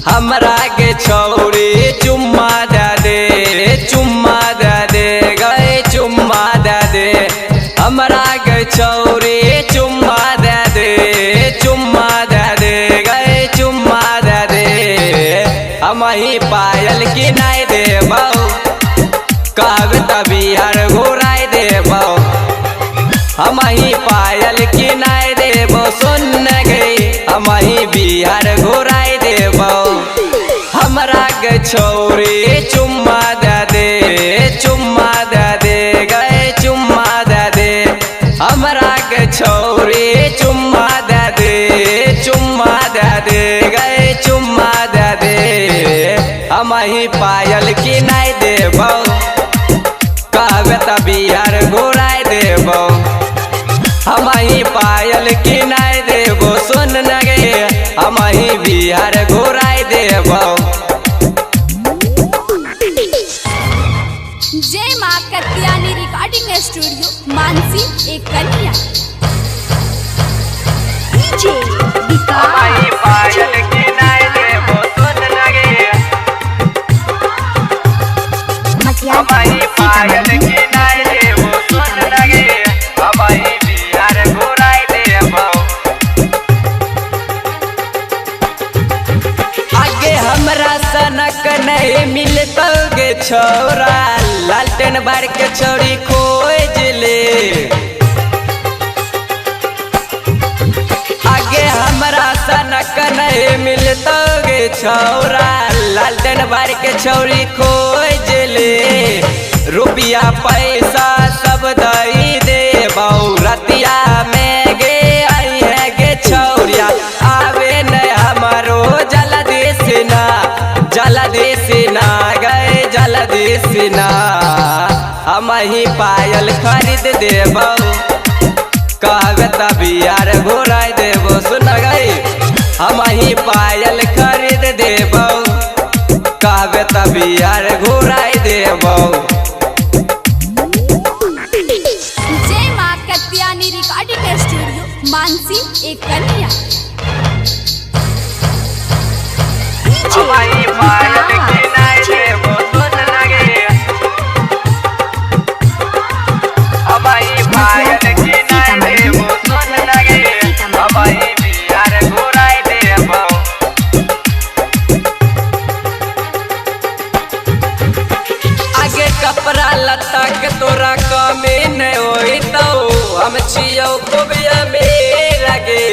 हमरा के छौरी चुम्मा दे गए चुम्मा दे हमरा के छौरी चुम्मा दे गए चुम्मा दे हम ही पायल की नहीं देबौ कहब तभी हर घुराई देबौ हम ही पायल की नहीं देबौ सुन गई हम ही बिहार घुराई देबौ हमरा के छौरी चुम्मा दे गए चुम्मा दे हमरा के छौरी चुम्मा दे गए चुम्मा दे हम ही पायल की नहीं देबौ कहब तभी हर घुराई देबौ हम ही पायल की नहीं देबौ सुन न गे हम ही बिहार घुराई देबौ। जय मां कत्यानी रिकॉर्डिंग स्टूडियो मानसी एक कन्या डीजे हमारी पायल की नहीं देबौ सुन न गे हमारी पायल की नहीं देबौ सुन न गे हमारी बिहार घुराई देबौ आगे हमरा सनक नहीं मिलतौ गे छौरा लालटेन बार के छौरी खोज ले आगे हमरा सनक नहीं मिलतौ गे छौरा लालटेन बार के छौरी खोज ले रुपया पैसा सब दई देबौ रतिया में गे आई है गे छौरिया आवे न हमारो जलदेश ना गए जलदेश ना हम ही पायल खरीद देबौ कहब तभी यार घुराई देबौ सुन गई हम ही पायल खरीद देबौ कहब तभी यार घुराई देबौ। जय मां कत्यानी रिकॉर्डिंग स्टूडियो मानसी एक कन्या हमारी पायल की नहीं देबौ सुन न गे हमारी पायल की नहीं देबौ सुन न गे हमारी बिहार घुराई देबौ। आगे कपड़ा लत्ता के तोरा कमी नहीं होइतौ हम छियौ खूब अमीर गे